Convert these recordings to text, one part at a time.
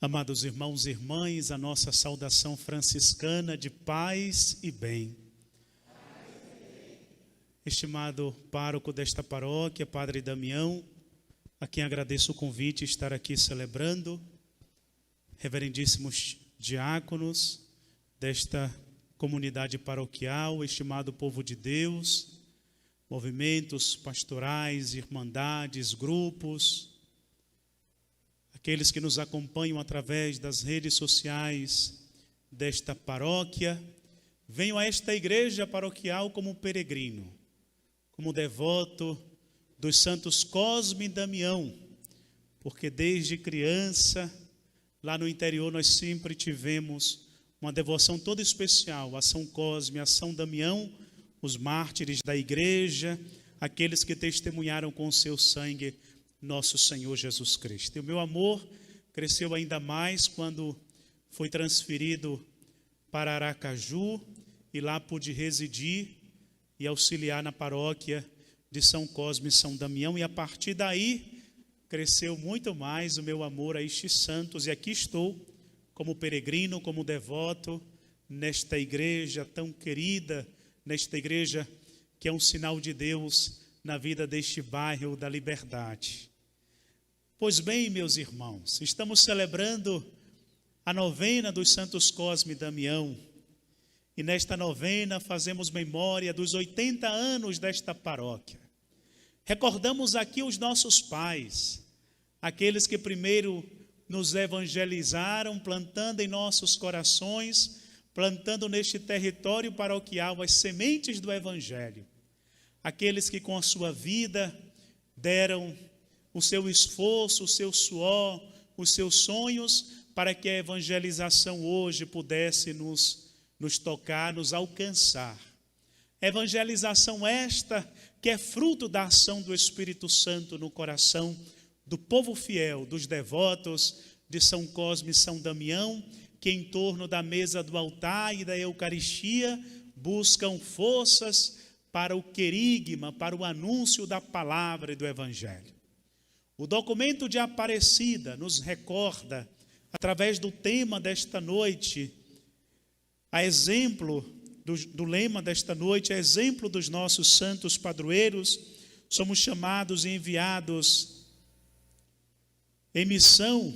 Amados irmãos e irmãs, a nossa saudação franciscana de paz e bem. Estimado pároco desta paróquia, Padre Damião, a quem agradeço o convite de estar aqui celebrando, reverendíssimos diáconos desta comunidade paroquial, estimado povo de Deus, movimentos pastorais, irmandades, grupos, aqueles que nos acompanham através das redes sociais desta paróquia, venho a esta igreja paroquial como peregrino, como devoto dos santos Cosme e Damião, porque desde criança, lá no interior, nós sempre tivemos uma devoção toda especial a São Cosme, a São Damião, os mártires da igreja, aqueles que testemunharam com o seu sangue nosso Senhor Jesus Cristo. E o meu amor cresceu ainda mais quando fui transferido para Aracaju e lá pude residir e auxiliar na paróquia de São Cosme e São Damião, e a partir daí cresceu muito mais o meu amor a estes santos, e aqui estou como peregrino, como devoto nesta igreja tão querida, nesta igreja que é um sinal de Deus na vida deste bairro da Liberdade. Pois bem, meus irmãos, estamos celebrando a novena dos santos Cosme e Damião, e nesta novena fazemos memória dos 80 anos desta paróquia. Recordamos aqui os nossos pais, aqueles que primeiro nos evangelizaram, plantando em nossos corações, plantando neste território paroquial as sementes do Evangelho. Aqueles que com a sua vida deram o seu esforço, o seu suor, os seus sonhos, para que a evangelização hoje pudesse nos tocar, nos alcançar. Evangelização esta que é fruto da ação do Espírito Santo no coração do povo fiel, dos devotos de São Cosme e São Damião, que em torno da mesa do altar e da Eucaristia buscam forças para o querigma, para o anúncio da palavra e do Evangelho. O documento de Aparecida nos recorda, através do tema desta noite, a exemplo do lema desta noite, a exemplo dos nossos santos padroeiros, somos chamados e enviados em missão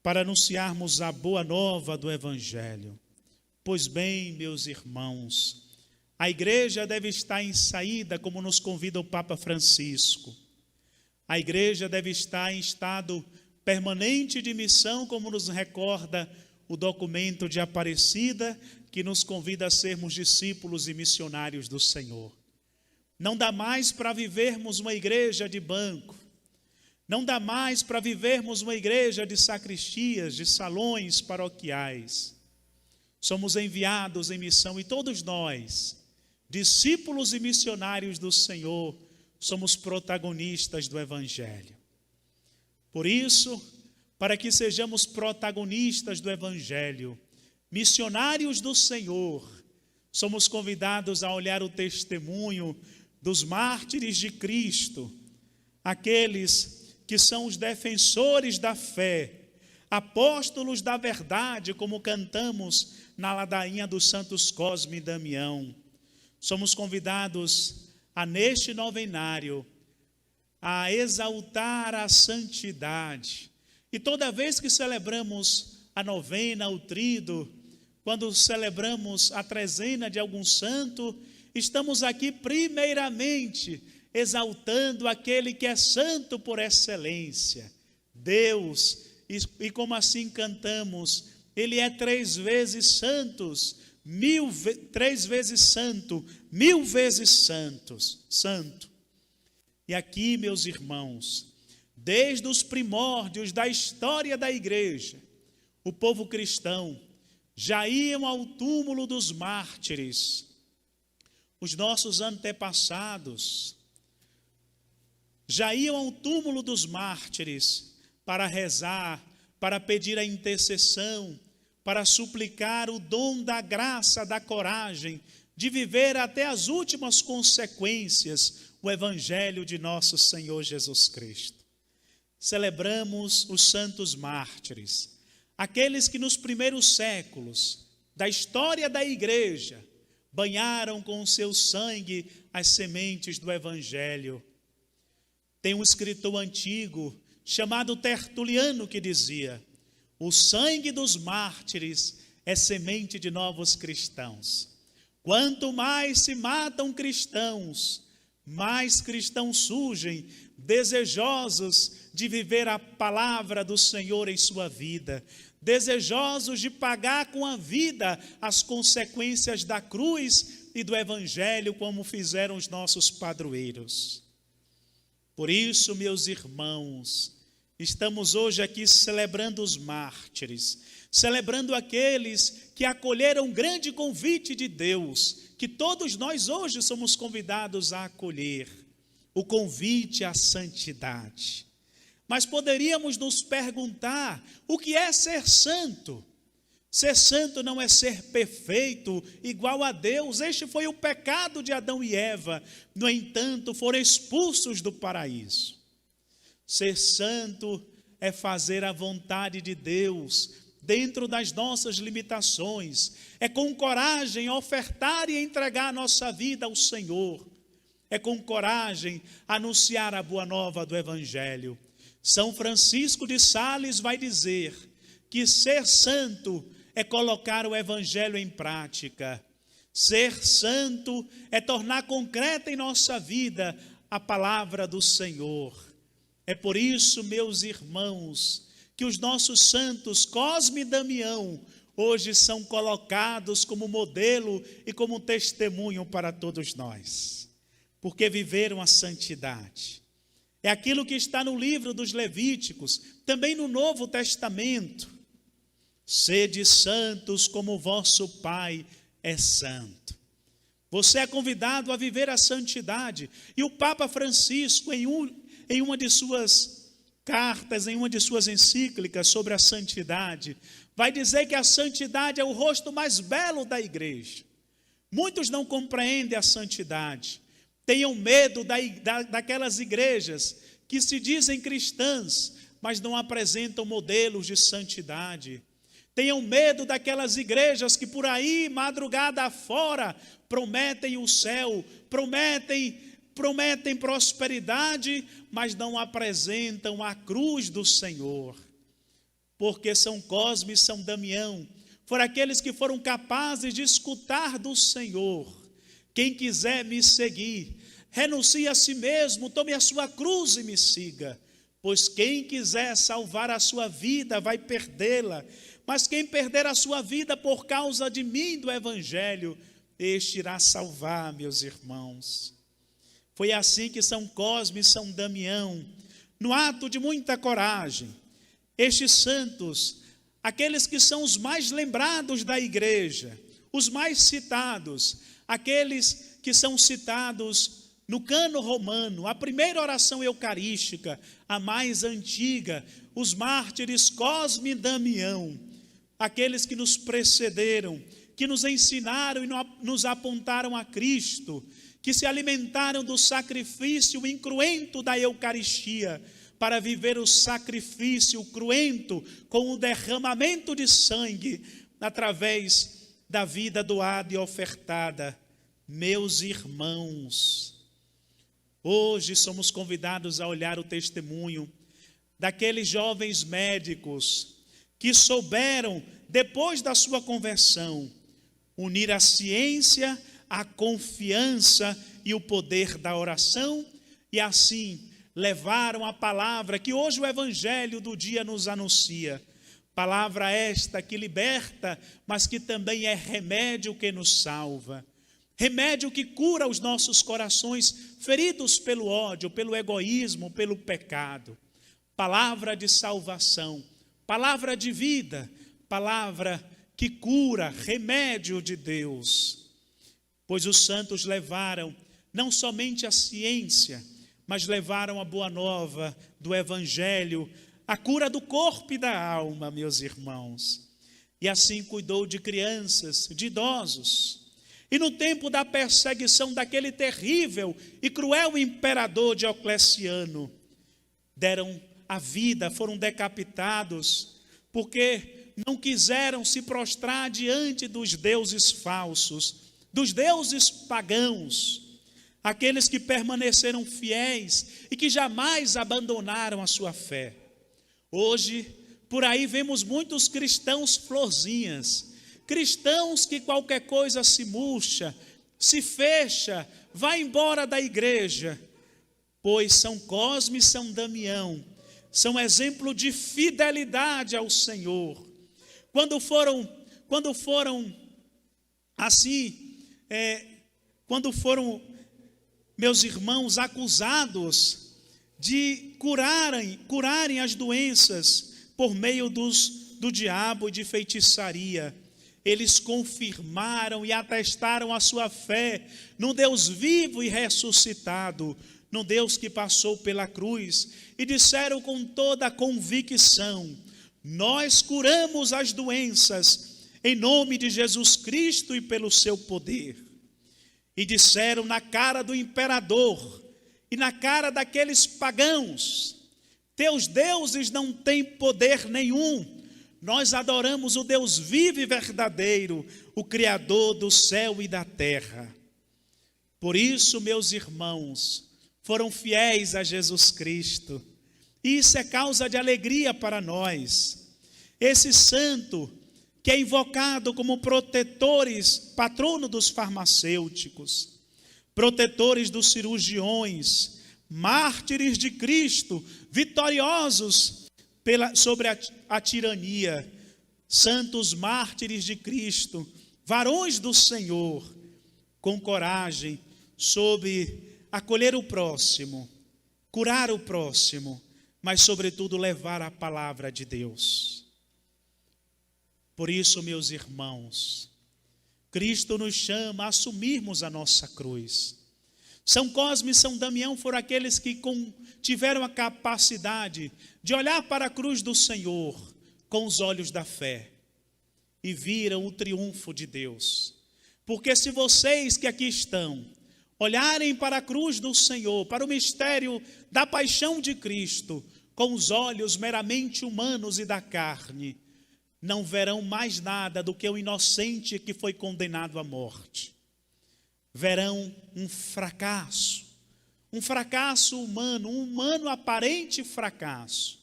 para anunciarmos a boa nova do Evangelho. Pois bem, meus irmãos, a igreja deve estar em saída, como nos convida o Papa Francisco. A igreja deve estar em estado permanente de missão, como nos recorda o documento de Aparecida, que nos convida a sermos discípulos e missionários do Senhor. Não dá mais para vivermos uma igreja de banco. Não dá mais para vivermos uma igreja de sacristias, de salões paroquiais. Somos enviados em missão, e todos nós, discípulos e missionários do Senhor, somos protagonistas do Evangelho. Por isso, para que sejamos protagonistas do Evangelho, missionários do Senhor, somos convidados a olhar o testemunho dos mártires de Cristo, aqueles que são os defensores da fé, apóstolos da verdade, como cantamos na ladainha dos santos Cosme e Damião. Somos convidados neste novenário, a exaltar a santidade. E toda vez que celebramos a novena, o tríduo, quando celebramos a trezena de algum santo, estamos aqui primeiramente exaltando aquele que é santo por excelência, Deus. E como assim cantamos, Ele é 3 vezes santo, 3 vezes santo, 1000 vezes santo. E aqui, meus irmãos, desde os primórdios da história da igreja, o povo cristão, já iam ao túmulo dos mártires. Os nossos antepassados já iam ao túmulo dos mártires para rezar, para pedir a intercessão, para suplicar o dom da graça, da coragem, de viver até as últimas consequências o Evangelho de nosso Senhor Jesus Cristo. Celebramos os santos mártires, aqueles que nos primeiros séculos da história da igreja banharam com o seu sangue as sementes do Evangelho. Tem um escritor antigo chamado Tertuliano que dizia: o sangue dos mártires é semente de novos cristãos. Quanto mais se matam cristãos, mais cristãos surgem, desejosos de viver a palavra do Senhor em sua vida, desejosos de pagar com a vida as consequências da cruz e do Evangelho, como fizeram os nossos padroeiros. Por isso, meus irmãos, estamos hoje aqui celebrando os mártires, celebrando aqueles que acolheram o grande convite de Deus, que todos nós hoje somos convidados a acolher, o convite à santidade. Mas poderíamos nos perguntar, o que é ser santo? Ser santo não é ser perfeito, igual a Deus. Este foi o pecado de Adão e Eva. No entanto, foram expulsos do paraíso. Ser santo é fazer a vontade de Deus, dentro das nossas limitações. É com coragem ofertar e entregar a nossa vida ao Senhor. É com coragem anunciar a boa nova do Evangelho. São Francisco de Sales vai dizer que ser santo é colocar o Evangelho em prática. Ser santo é tornar concreta em nossa vida a palavra do Senhor. É por isso, meus irmãos, que os nossos santos Cosme e Damião hoje são colocados como modelo e como testemunho para todos nós, porque viveram a santidade. É aquilo que está no livro dos Levíticos, também no Novo Testamento. Sede santos como o vosso Pai é santo. Você é convidado a viver a santidade. E o Papa Francisco, em uma de suas cartas, em uma de suas encíclicas sobre a santidade, vai dizer que a santidade é o rosto mais belo da igreja. Muitos não compreendem a santidade. Tenham medo daquelas igrejas que se dizem cristãs, mas não apresentam modelos de santidade. Tenham medo daquelas igrejas que por aí, madrugada afora, prometem o céu, prometem prosperidade, mas não apresentam a cruz do Senhor. Porque São Cosme e São Damião foram aqueles que foram capazes de escutar do Senhor: quem quiser me seguir, renuncie a si mesmo, tome a sua cruz e me siga. Pois quem quiser salvar a sua vida vai perdê-la, mas quem perder a sua vida por causa de mim, do Evangelho, este irá salvar, meus irmãos. Foi assim que São Cosme e São Damião, no ato de muita coragem, estes santos, aqueles que são os mais lembrados da igreja, os mais citados, aqueles que são citados no cano romano, a primeira oração eucarística, a mais antiga, os mártires Cosme e Damião, aqueles que nos precederam, que nos ensinaram e nos apontaram a Cristo, que se alimentaram do sacrifício incruento da Eucaristia, para viver o sacrifício cruento com o derramamento de sangue, através da vida doada e ofertada. Meus irmãos, hoje somos convidados a olhar o testemunho daqueles jovens médicos que souberam, depois da sua conversão, unir a ciência, a confiança e o poder da oração, e assim levaram a palavra que hoje o Evangelho do dia nos anuncia. Palavra esta que liberta, mas que também é remédio que nos salva. Remédio que cura os nossos corações feridos pelo ódio, pelo egoísmo, pelo pecado. Palavra de salvação, palavra de vida, palavra que cura, remédio de Deus. Pois os santos levaram não somente a ciência, mas levaram a boa nova do Evangelho, a cura do corpo e da alma, meus irmãos. E assim cuidou de crianças, de idosos. E no tempo da perseguição daquele terrível e cruel imperador Diocleciano, deram a vida, foram decapitados, porque não quiseram se prostrar diante dos deuses falsos, dos deuses pagãos, aqueles que permaneceram fiéis e que jamais abandonaram a sua fé. Hoje, por aí vemos muitos cristãos florzinhas, cristãos que qualquer coisa se murcha, se fecha, vai embora da igreja, pois São Cosme e São Damião são exemplo de fidelidade ao Senhor. Quando foram meus irmãos acusados de curarem as doenças por meio do diabo e de feitiçaria, eles confirmaram e atestaram a sua fé no Deus vivo e ressuscitado, no Deus que passou pela cruz, e disseram com toda a convicção: nós curamos as doenças em nome de Jesus Cristo e pelo seu poder. E disseram na cara do imperador e na cara daqueles pagãos: teus deuses não têm poder nenhum, nós adoramos o Deus vivo e verdadeiro, o Criador do céu e da terra. Por isso, meus irmãos, foram fiéis a Jesus Cristo. E isso é causa de alegria para nós. Esse santo, que é invocado como patrono dos farmacêuticos, protetores dos cirurgiões, mártires de Cristo, vitoriosos sobre a tirania, santos mártires de Cristo, varões do Senhor, com coragem, sobre acolher o próximo, curar o próximo, mas sobretudo levar a palavra de Deus. Por isso, meus irmãos, Cristo nos chama a assumirmos a nossa cruz. São Cosme e São Damião foram aqueles que tiveram a capacidade de olhar para a cruz do Senhor com os olhos da fé e viram o triunfo de Deus. Porque se vocês que aqui estão olharem para a cruz do Senhor, para o mistério da paixão de Cristo, com os olhos meramente humanos e da carne, não verão mais nada do que o inocente que foi condenado à morte. Verão um fracasso humano, um humano aparente fracasso.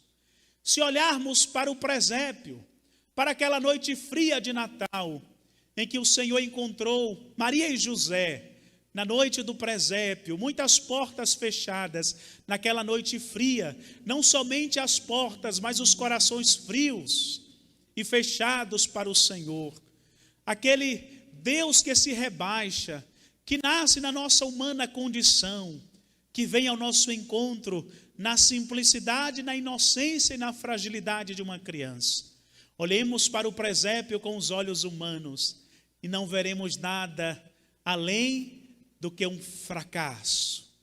Se olharmos para o presépio, para aquela noite fria de Natal, em que o Senhor encontrou Maria e José, na noite do presépio, muitas portas fechadas, naquela noite fria, não somente as portas, mas os corações frios e fechados para o Senhor. Aquele Deus que se rebaixa, que nasce na nossa humana condição, que vem ao nosso encontro na simplicidade, na inocência e na fragilidade de uma criança. Olhemos para o presépio com os olhos humanos e não veremos nada além do que um fracasso.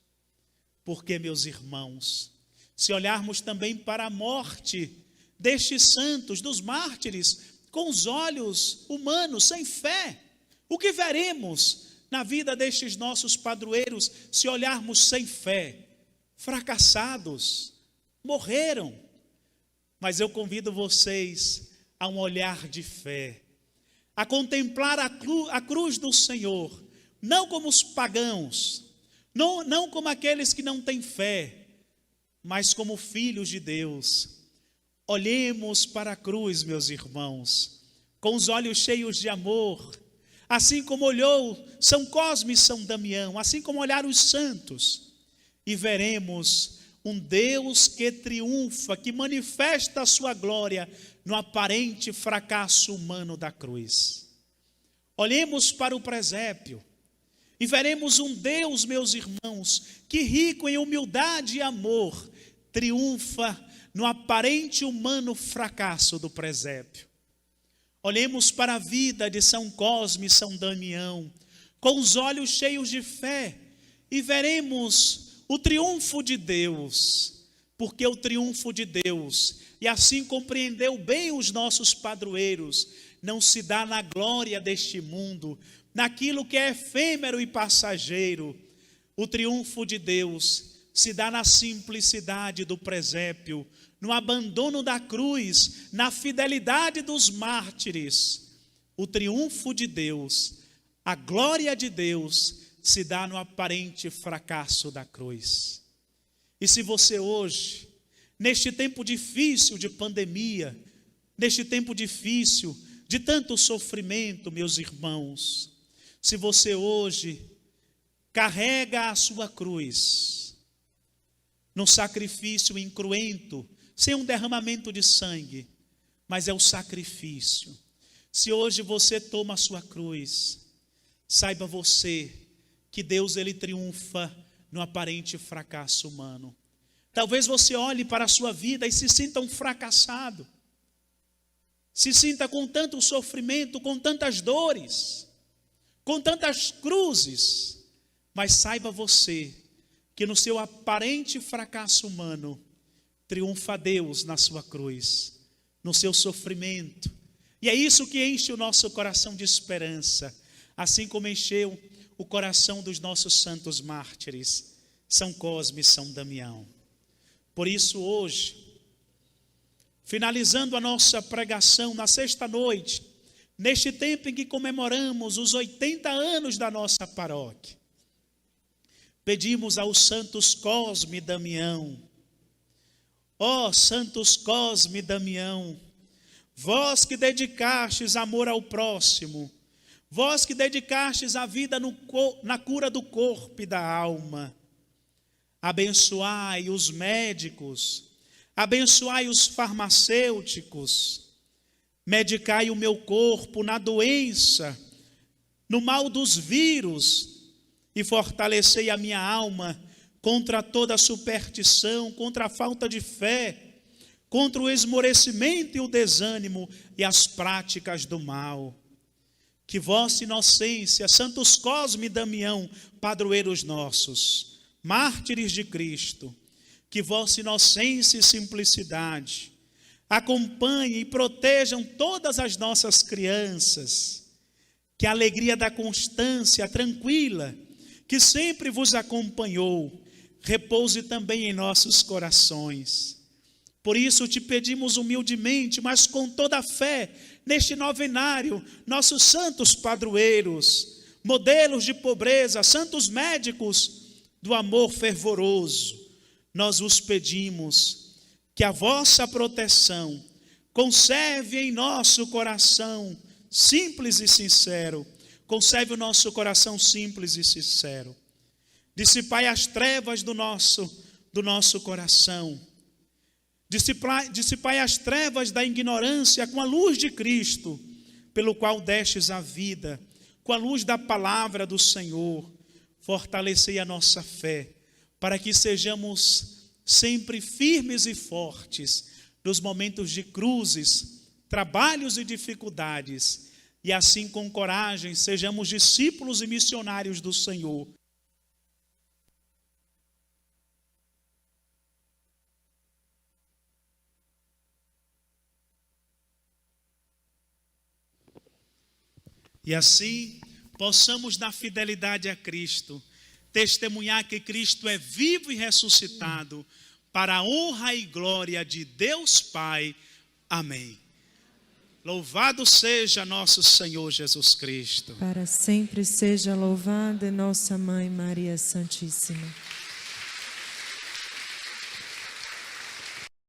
Porque, meus irmãos, se olharmos também para a morte destes santos, dos mártires, com os olhos humanos, sem fé, o que veremos na vida destes nossos padroeiros se olharmos sem fé? Fracassados, morreram. Mas eu convido vocês a um olhar de fé, a contemplar a cruz do Senhor, não como os pagãos, não como aqueles que não têm fé, mas como filhos de Deus. Olhemos para a cruz, meus irmãos, com os olhos cheios de amor, assim como olhou São Cosme e São Damião, assim como olharam os santos, e veremos um Deus que triunfa, que manifesta a sua glória no aparente fracasso humano da cruz. Olhemos para o presépio e veremos um Deus, meus irmãos, que rico em humildade e amor, triunfa no aparente humano fracasso do presépio. Olhemos para a vida de São Cosme e São Damião com os olhos cheios de fé e veremos o triunfo de Deus, porque o triunfo de Deus, e assim compreendeu bem os nossos padroeiros, não se dá na glória deste mundo, naquilo que é efêmero e passageiro. O triunfo de Deus se dá na simplicidade do presépio, no abandono da cruz, na fidelidade dos mártires. O triunfo de Deus, a glória de Deus, se dá no aparente fracasso da cruz. E se você hoje, neste tempo difícil de pandemia, neste tempo difícil de tanto sofrimento, meus irmãos, se você hoje carrega a sua cruz, num sacrifício incruento, sem um derramamento de sangue, mas é o sacrifício. Se hoje você toma a sua cruz, saiba você que Deus ele triunfa no aparente fracasso humano. Talvez você olhe para a sua vida e se sinta um fracassado, se sinta com tanto sofrimento, com tantas dores, com tantas cruzes, mas saiba você que no seu aparente fracasso humano, triunfa Deus na sua cruz, no seu sofrimento. E é isso que enche o nosso coração de esperança, assim como encheu o coração dos nossos santos mártires, São Cosme e São Damião. Por isso hoje, finalizando a nossa pregação na sexta noite, neste tempo em que comemoramos os 80 anos da nossa paróquia, pedimos aos santos Cosme e Damião: ó santos Cosme e Damião, vós que dedicastes amor ao próximo, vós que dedicastes a vida na cura do corpo e da alma, abençoai os médicos, abençoai os farmacêuticos, medicai o meu corpo na doença, no mal dos vírus, e fortalecei a minha alma contra toda superstição, contra a falta de fé, contra o esmorecimento e o desânimo e as práticas do mal. Que vossa inocência, santos Cosme e Damião, padroeiros nossos, mártires de Cristo, que vossa inocência e simplicidade acompanhem e protejam todas as nossas crianças, que a alegria da constância tranquila, que sempre vos acompanhou, repouse também em nossos corações. Por isso te pedimos humildemente, mas com toda a fé, neste novenário, nossos santos padroeiros, modelos de pobreza, santos médicos do amor fervoroso, nós vos pedimos que a vossa proteção conserve em nosso coração simples e sincero, conserve o nosso coração simples e sincero. Dissipai as trevas do nosso coração. Dissipai as trevas da ignorância com a luz de Cristo, pelo qual destes a vida, com a luz da palavra do Senhor. Fortalecei a nossa fé, para que sejamos sempre firmes e fortes nos momentos de cruzes, trabalhos e dificuldades, e assim com coragem sejamos discípulos e missionários do Senhor. E assim possamos, na fidelidade a Cristo, testemunhar que Cristo é vivo e ressuscitado, para a honra e glória de Deus Pai. Amém. Louvado seja nosso Senhor Jesus Cristo. Para sempre seja louvada nossa Mãe Maria Santíssima.